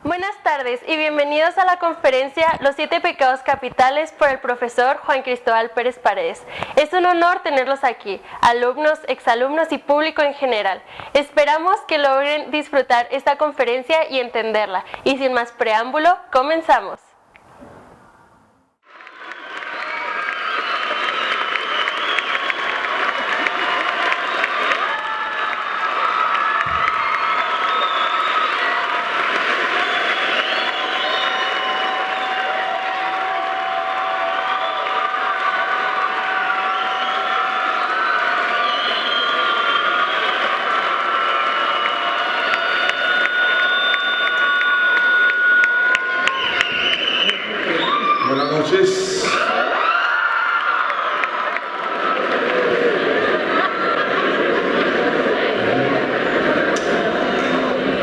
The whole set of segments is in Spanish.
Buenas tardes y bienvenidos a la conferencia Los 7 pecados capitales por el profesor Juan Cristóbal Pérez Paredes. Es un honor tenerlos aquí, alumnos, exalumnos y público en general. Esperamos que logren disfrutar esta conferencia y entenderla. Y sin más preámbulo, comenzamos.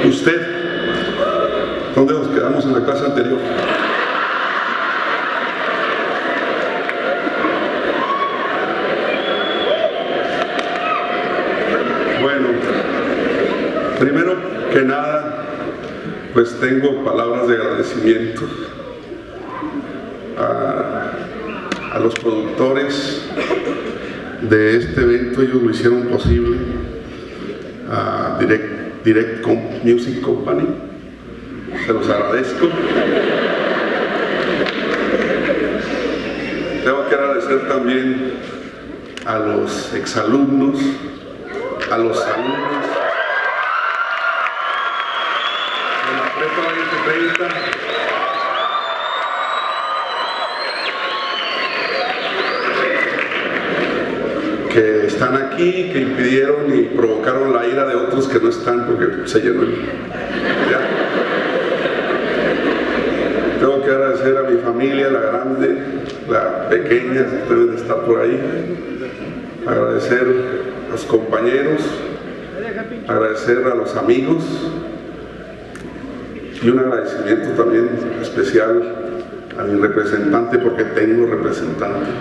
¿Usted? ¿Dónde nos quedamos en la clase anterior? Bueno, primero que nada, pues tengo palabras de agradecimiento a los productores de este evento. Ellos lo hicieron posible, a Direct Music Company, se los agradezco. Tengo que agradecer también a los exalumnos, a los alumnos de la Prepa 2030, que están aquí, que impidieron y provocaron la ira de otros que no están porque se llenó el teatro. Tengo que agradecer a mi familia, la grande, la pequeña, deben de estar por ahí. Agradecer a los compañeros, agradecer a los amigos y un agradecimiento también especial a mi representante, porque tengo representante.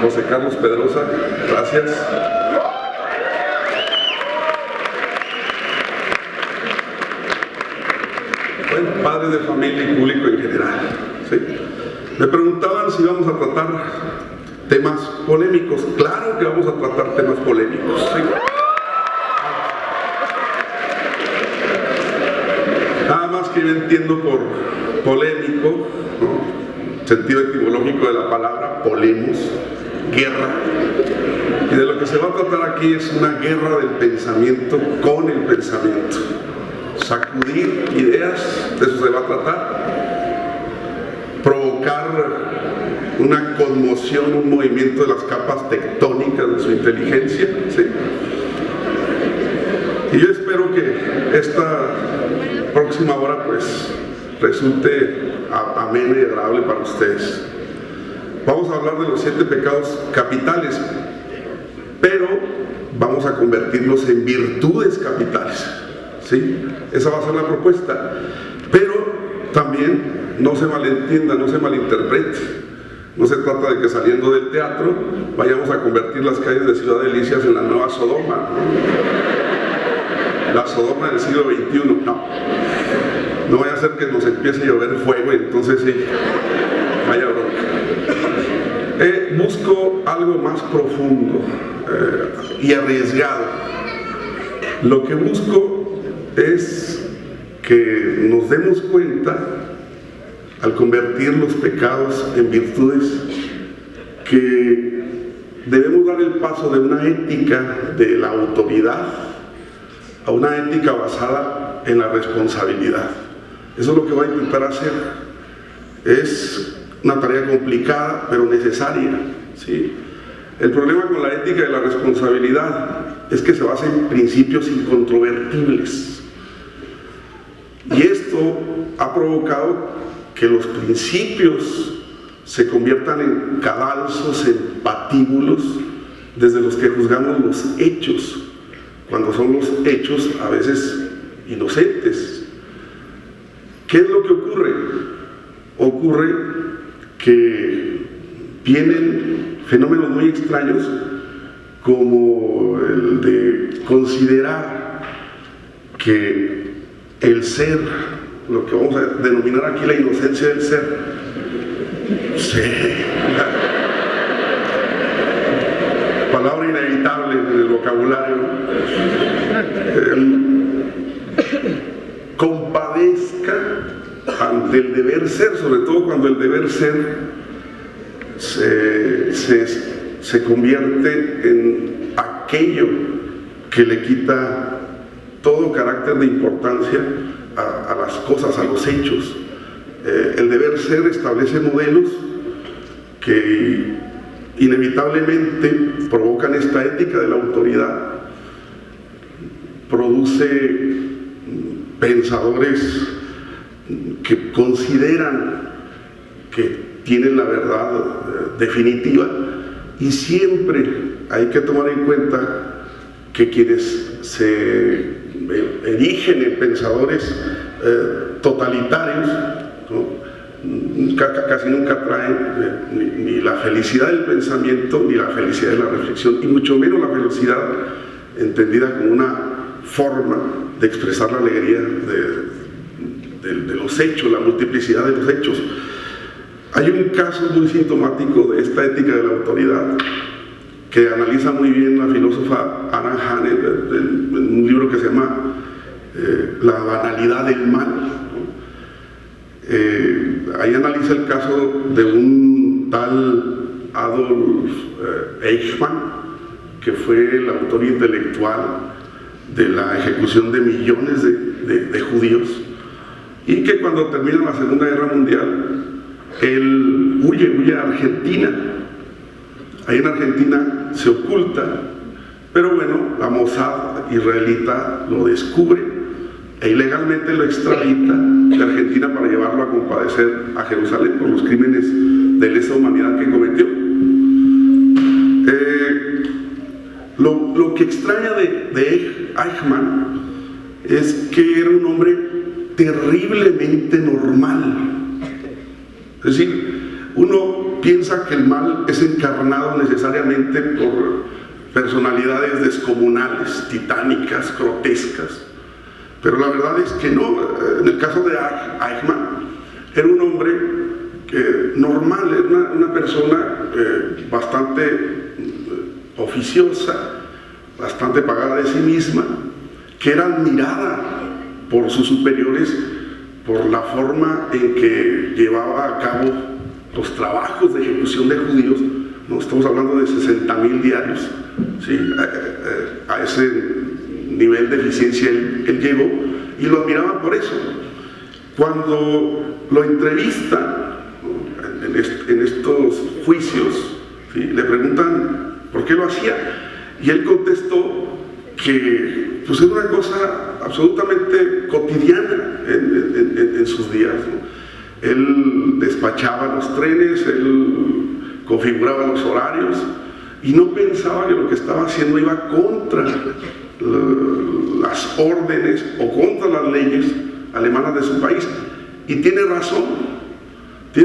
José Carlos Pedrosa, gracias. Bueno, padres de familia y público en general, ¿sí? Me preguntaban si íbamos a tratar temas polémicos. Claro que vamos a tratar temas polémicos, ¿sí? Nada más que yo entiendo por polémico, ¿no?, sentido etimológico de la palabra polemos, guerra, y de lo que se va a tratar aquí es una guerra del pensamiento con el pensamiento. Sacudir ideas, de eso se va a tratar. Provocar una conmoción, un movimiento de las capas tectónicas de su inteligencia, ¿sí? Y yo espero que esta próxima hora pues resulte amena y agradable para ustedes. Vamos a hablar de los 7 pecados capitales, pero vamos a convertirlos en virtudes capitales, ¿sí? Esa va a ser la propuesta. Pero también no se malentienda, no se malinterprete. No se trata de que saliendo del teatro vayamos a convertir las calles de Ciudad Delicias en la nueva Sodoma, la Sodoma del siglo XXI. No vaya a ser que nos empiece a llover fuego y entonces sí, vaya bronca. Busco algo más profundo y arriesgado. Lo que busco es que nos demos cuenta, al convertir los pecados en virtudes, que debemos dar el paso de una ética de la autoridad a una ética basada en la responsabilidad. Eso es lo que voy a intentar hacer. Es una tarea complicada, pero necesaria, ¿sí? El problema con la ética de la responsabilidad es que se basa en principios incontrovertibles. Y esto ha provocado que los principios se conviertan en cadalsos, en patíbulos, desde los que juzgamos los hechos, cuando son los hechos a veces inocentes. ¿Qué es lo que ocurre? Ocurre que vienen fenómenos muy extraños, como el de considerar que el ser, lo que vamos a denominar aquí la inocencia del ser, palabra inevitable en el vocabulario, compadezca ante el deber ser, sobre todo cuando el deber ser se convierte en aquello que le quita todo carácter de importancia a las cosas, a los hechos. El deber ser establece modelos que inevitablemente provocan esta ética de la autoridad, produce pensadores que consideran que tienen la verdad definitiva, y siempre hay que tomar en cuenta que quienes se erigen en pensadores totalitarios, ¿no?, casi nunca traen ni la felicidad del pensamiento ni la felicidad de la reflexión, y mucho menos la felicidad entendida como una forma de expresar la alegría de los hechos, la multiplicidad de los hechos. Hay un caso muy sintomático de esta ética de la autoridad que analiza muy bien la filósofa Hannah Arendt en un libro que se llama La banalidad del mal. Ahí analiza el caso de un tal Adolf Eichmann, que fue el autor intelectual de la ejecución de millones de judíos, y que cuando termina la Segunda Guerra Mundial él huye a Argentina. Ahí en Argentina se oculta, pero bueno, la Mossad israelita lo descubre e ilegalmente lo extradita de Argentina para llevarlo a compadecer a Jerusalén por los crímenes de lesa humanidad que cometió. Lo que extraña de Eichmann es que era un hombre terriblemente normal. Es decir, uno piensa que el mal es encarnado necesariamente por personalidades descomunales, titánicas, grotescas, pero la verdad es que no. En el caso de Eichmann, era un hombre normal, era una persona bastante oficiosa, bastante pagada de sí misma, que era admirada por sus superiores por la forma en que llevaba a cabo los trabajos de ejecución de judíos, ¿no? Estamos hablando de 60.000 diarios, ¿sí? A ese nivel de eficiencia él llegó, y lo admiraban por eso. Cuando lo entrevistan en estos juicios, ¿sí?, le preguntan por qué lo hacía, y él contestó que pues era una cosa absolutamente cotidiana en sus días, ¿no? Él despachaba los trenes, él configuraba los horarios, y no pensaba que lo que estaba haciendo iba contra las órdenes o contra las leyes alemanas de su país. Y tiene razón, es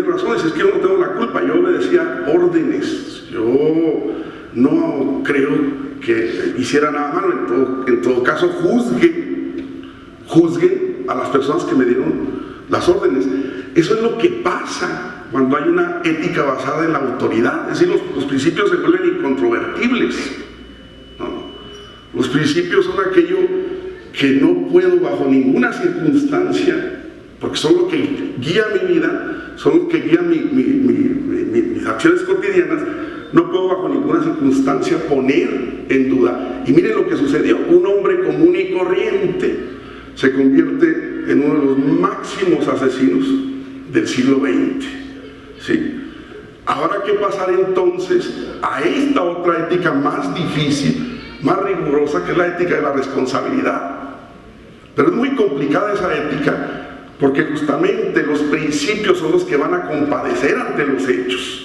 que yo no tengo la culpa, yo obedecía órdenes, yo no creo que hiciera nada malo. En todo caso, juzguen a las personas que me dieron las órdenes. Eso es lo que pasa cuando hay una ética basada en la autoridad. Es decir, los principios se vuelven incontrovertibles, ¿no? Los principios son aquello que no puedo bajo ninguna circunstancia, porque son lo que guía mi vida, son lo que guía mis acciones cotidianas. No puedo bajo ninguna circunstancia poner en duda. Y miren lo que sucedió: un hombre común y corriente se convierte en uno de los máximos asesinos del siglo XX, ¿sí? Habrá que pasar entonces a esta otra ética más difícil, más rigurosa, que es la ética de la responsabilidad. Pero es muy complicada esa ética, porque justamente los principios son los que van a compadecer ante los hechos.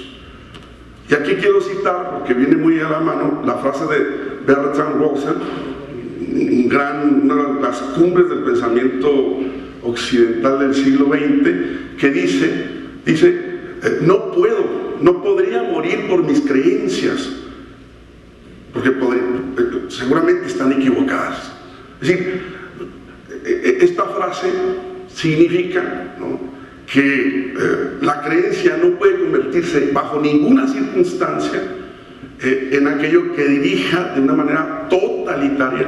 Y aquí quiero citar, porque viene muy a la mano, la frase de Bertrand Russell, una de las cumbres del pensamiento occidental del siglo XX, que dice, no podría morir por mis creencias, porque seguramente están equivocadas. Es decir, frase significa, ¿no?, que la creencia no puede convertirse bajo ninguna circunstancia en aquello que dirija de una manera totalitaria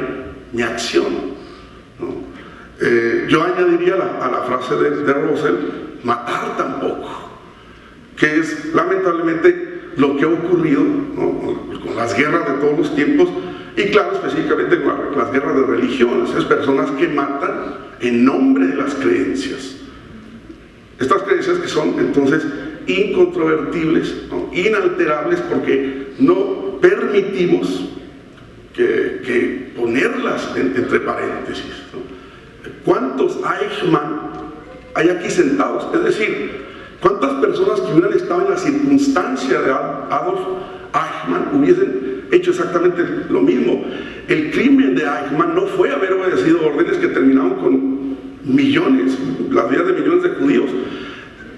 mi acción, ¿no? Yo añadiría a la frase de Russell, matar tampoco, que es lamentablemente lo que ha ocurrido, ¿no?, con las guerras de todos los tiempos, y claro, específicamente con las guerras de religiones. Es personas que matan en nombre de las creencias. Estas creencias que son entonces incontrovertibles, ¿no?, inalterables, porque no permitimos que ponerlas entre paréntesis, ¿no? ¿Cuántos Eichmann hay aquí sentados? Es decir, ¿cuántas personas que hubieran estado en la circunstancia de Adolf Eichmann hubiesen hecho exactamente lo mismo? El crimen de Eichmann no fue haber obedecido órdenes que terminaron con millones, las vidas de millones de judíos,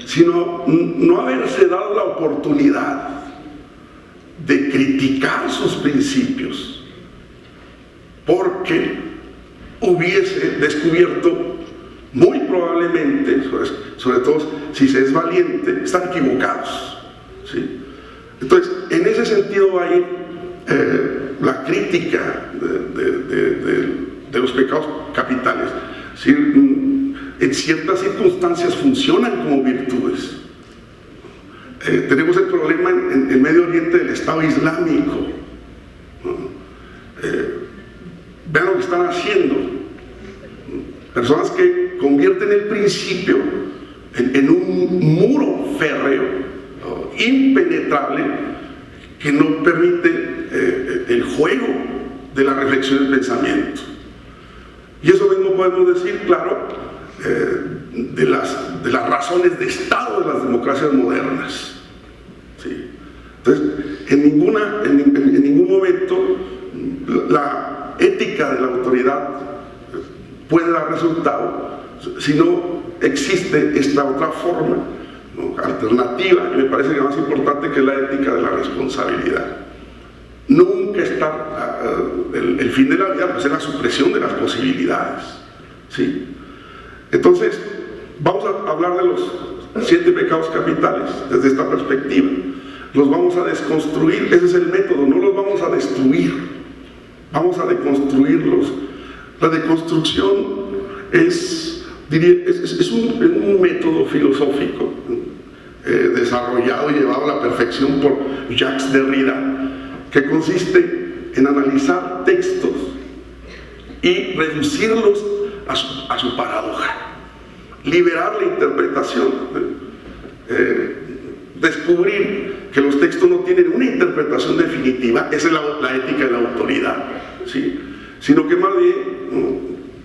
sino no haberse dado la oportunidad de criticar sus principios, porque hubiese descubierto muy probablemente, sobre todo si se es valiente, están equivocados, ¿sí? Entonces, en ese sentido va a ir la crítica de los pecados capitales. Es decir, en ciertas circunstancias funcionan como virtudes. Tenemos el problema en Medio Oriente del Estado Islámico, ¿no? Vean lo que están haciendo. Personas que convierten el principio en un muro férreo, ¿no?, impenetrable, que no permite el juego de la reflexión y el pensamiento. Y eso mismo podemos decir, claro, de las razones de Estado de las democracias modernas, ¿sí? Entonces, en ningún momento la ética de la autoridad puede dar resultado si no existe esta otra forma, ¿no?, alternativa, y me parece que más importante, que es la ética de la responsabilidad. Nunca está el fin de la vida, pues es la supresión de las posibilidades, ¿sí? Entonces, vamos a hablar de los 7 pecados capitales desde esta perspectiva. Los vamos a desconstruir, ese es el método, no los vamos a destruir, vamos a deconstruirlos. La deconstrucción es un método filosófico desarrollado y llevado a la perfección por Jacques Derrida, que consiste en analizar textos y reducirlos a su paradoja, liberar la interpretación, descubrir que los textos no tienen una interpretación definitiva. Esa es la ética de la autoridad, ¿sí?, sino que más bien,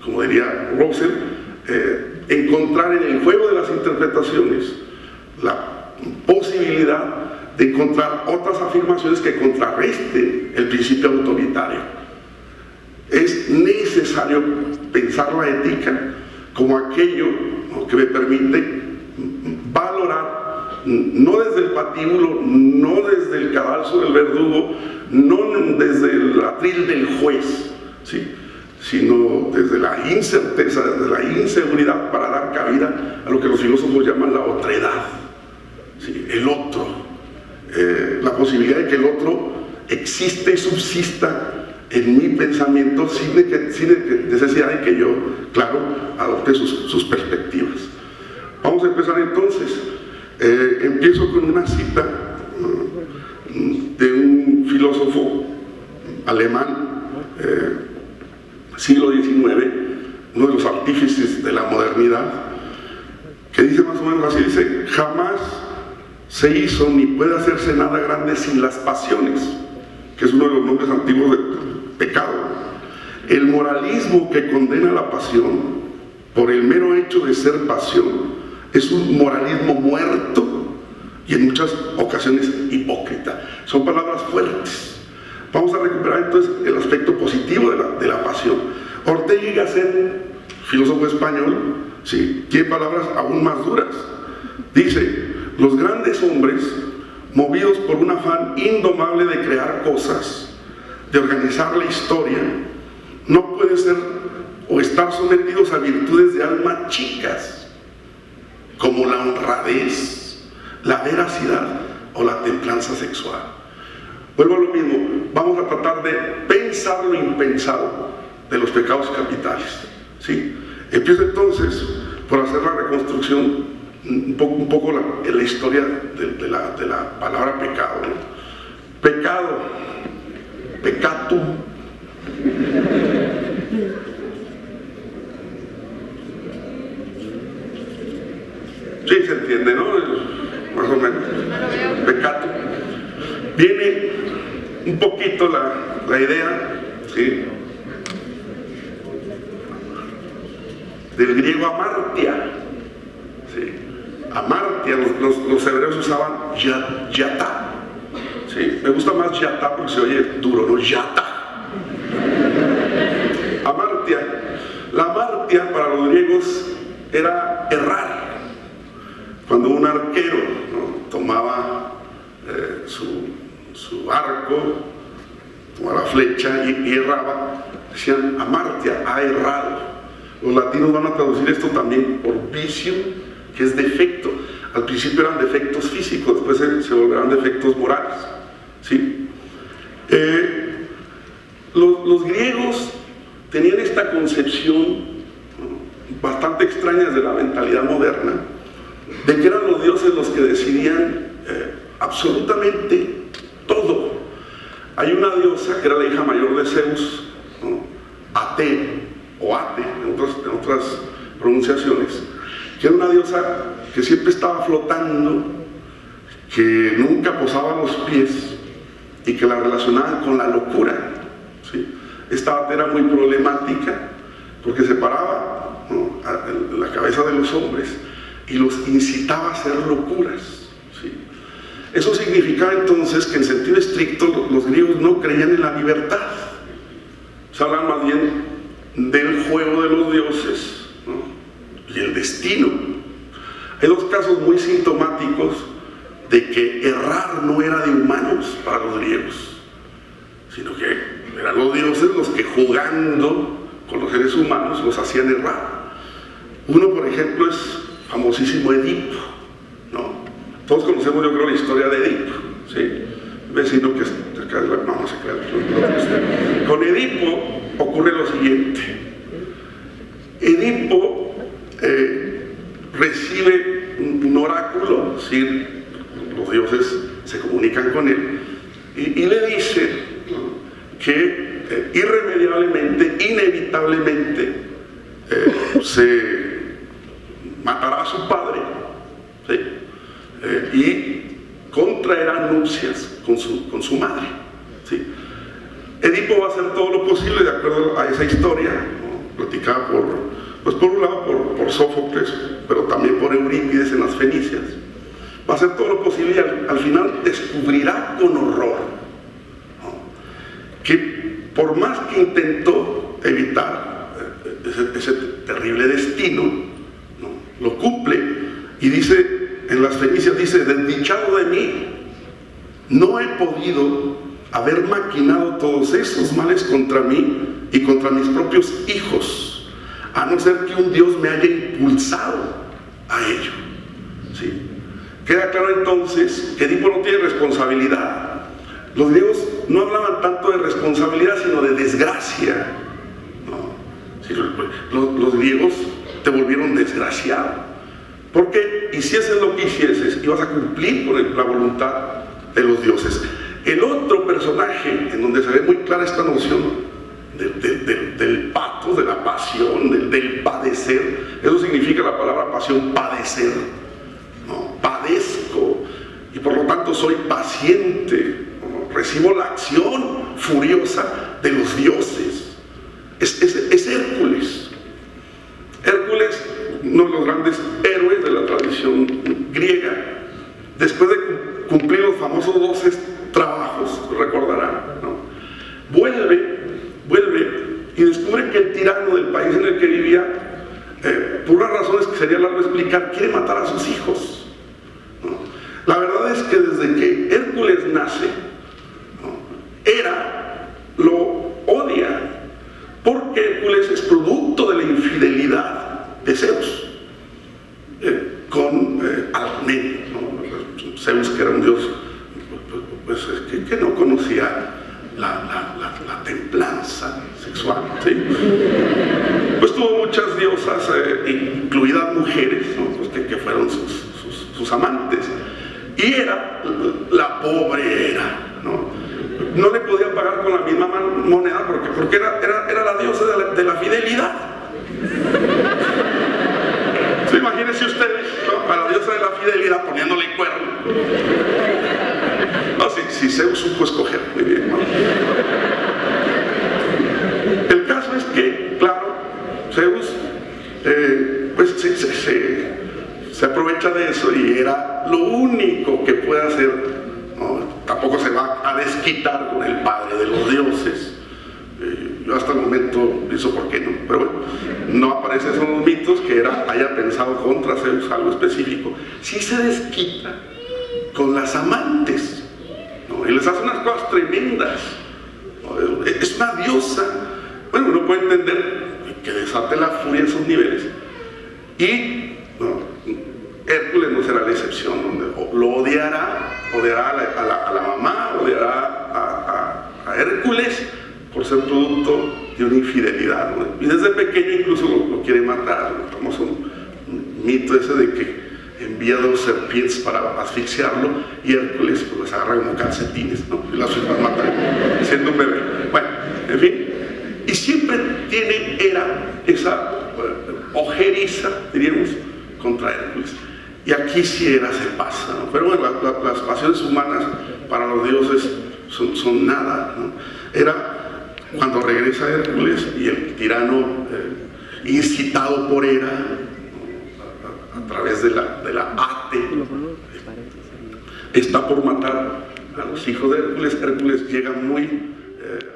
como diría Russell, encontrar en el juego de las interpretaciones la posibilidad de encontrar otras afirmaciones que contrarresten el principio autoritario. Es necesario pensar la ética como aquello, ¿no?, que me permite valorar, no desde el patíbulo, no desde el cadalso del verdugo, no desde el atril del juez, ¿sí?, sino desde la incerteza, desde la inseguridad, para dar cabida a lo que los filósofos llaman la otredad, ¿sí?, el otro. La posibilidad de que el otro existe y subsista en mi pensamiento sin necesidad de que yo, claro, adopte sus perspectivas. Vamos a empezar entonces. Empiezo con una cita de un filósofo alemán, siglo XIX, uno de los artífices de la modernidad, que dice más o menos así, dice: jamás se hizo ni puede hacerse nada grande sin las pasiones, que es uno de los nombres antiguos del pecado. El moralismo que condena la pasión por el mero hecho de ser pasión es un moralismo muerto y en muchas ocasiones hipócrita. Son palabras fuertes. Vamos a recuperar entonces el aspecto positivo de la pasión. Ortega y Gasset, filósofo español, sí, tiene palabras aún más duras. Dice: los grandes hombres, movidos por un afán indomable de crear cosas, de organizar la historia, no pueden ser o estar sometidos a virtudes de alma chicas, como la honradez, la veracidad o la templanza sexual. Vuelvo a lo mismo, vamos a tratar de pensar lo impensado de los pecados capitales, ¿sí? Empiezo entonces por hacer la reconstrucción, un poco la historia de la palabra pecado, ¿no? Pecado, peccatum, sí se entiende, ¿no? Más o menos. Peccatum. Viene un poquito la idea, ¿sí?, del griego amartia, ¿sí? Amartia, los hebreos usaban yata, ¿sí? Me gusta más yata porque se oye duro, no yata. Amartia. La amartia para los griegos era errar. Cuando un arquero, ¿no?, tomaba su arco, tomaba la flecha y erraba, decían amartia, ha errado. Los latinos van a traducir esto también por vicio, que es defecto. Al principio eran defectos físicos, después se volverán defectos morales, ¿sí? Los griegos tenían esta concepción, ¿no?, bastante extraña de la mentalidad moderna, de que eran los dioses los que decidían absolutamente todo. Hay una diosa que era la hija mayor de Zeus, ¿no?, Ate, o Ate, en otras pronunciaciones, que era una diosa que siempre estaba flotando, que nunca posaba los pies y que la relacionaban con la locura, ¿sí? Esta Ate era muy problemática porque se paraba, ¿no?, en la cabeza de los hombres y los incitaba a hacer locuras, ¿sí? Eso significaba entonces que en sentido estricto los griegos no creían en la libertad, se hablan más bien del juego de los dioses, ¿no?, y el destino. Hay dos casos muy sintomáticos de que errar no era de humanos para los griegos, sino que eran los dioses los que, jugando con los seres humanos, los hacían errar. Uno, por ejemplo, es famosísimo Edipo, ¿no? Todos conocemos, yo creo, la historia de Edipo, ¿sí? Vecino que es cerca de la... No, no se crea. Con Edipo ocurre lo siguiente. Edipo recibe un oráculo, ¿sí?, los dioses se comunican con él y le dice, ¿no?, que irremediablemente, inevitablemente se matará a su padre, ¿sí?, y contraerá nupcias con su madre, ¿sí? Edipo va a hacer todo lo posible, de acuerdo a esa historia, ¿no?, platicada por un lado por Sófocles, pero también por Eurípides en las Fenicias. Va a hacer todo lo posible y al final descubrirá con horror, ¿no?, que por más que intentó evitar ese terrible destino, ¿no?, lo cumple y dice, en las Fenicias dice: desdichado de mí, no he podido haber maquinado todos esos males contra mí y contra mis propios hijos, a no ser que un Dios me haya impulsado a ello, ¿sí? Queda claro entonces que Edipo no tiene responsabilidad. Los griegos no hablaban tanto de responsabilidad, sino de desgracia, ¿no? Sí, los griegos te volvieron desgraciado, porque hicieses lo que hicieses, ibas a cumplir con la voluntad de los dioses. El otro personaje en donde se ve muy clara esta noción del patos, de la pasión, del padecer, eso significa la palabra pasión, padecer, ¿no? Padezco y por lo tanto soy paciente, ¿no?, recibo la acción furiosa de los dioses. Es Hércules. Hércules, uno de los grandes héroes de la tradición griega, después de cumplir los famosos 12 trabajos, recordarán, ¿no?, vuelve y descubre que el tirano del país en el que vivía, por unas razones que sería largo explicar, quiere matar a sus hijos, ¿no? La verdad es que desde que Hércules nace, ¿no?, Hera lo odia, porque Hércules es producto no conocía la templanza sexual, ¿sí? Pues tuvo muchas diosas, incluidas mujeres, ¿no? Pues que fueron sus amantes. Y la pobre no le podía pagar con la misma moneda porque era la diosa de la fidelidad. ¿Sí? Imagínense ustedes, ¿no? A la diosa de la fidelidad poniéndole cuerno. No, si Zeus supo escoger, muy bien, ¿no? El caso es que, claro, Zeus pues se aprovecha de eso y era lo único que puede hacer, ¿no? Tampoco se va a desquitar con el padre de los dioses. Yo hasta el momento pienso por qué no, pero bueno, no aparece eso en los mitos que haya pensado contra Zeus algo específico. Sí se desquita con las amantes, ¿no? Y les hace unas cosas tremendas, ¿no? Es una diosa. Bueno, uno puede entender que desate la furia en esos niveles y, ¿no? Hércules no será la excepción, donde lo odiará a la mamá, odiará a Hércules por ser producto de una infidelidad, ¿no? Y desde pequeño incluso lo quiere matar, ¿no? El famoso mito ese de que envía 2 serpientes para asfixiarlo y Hércules pues agarra como calcetines, ¿no? Y las mata siendo un bebé. Bueno, en fin, y siempre tiene esa ojeriza, diríamos, contra Hércules. Y aquí sí se pasa, ¿no? Pero bueno, las pasiones humanas para los dioses son nada, ¿no? Era cuando regresa Hércules y el tirano, incitado por Hera, ¿no? A través de la Ate, está por matar a los hijos de Hércules. Hércules llega muy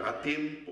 a tiempo.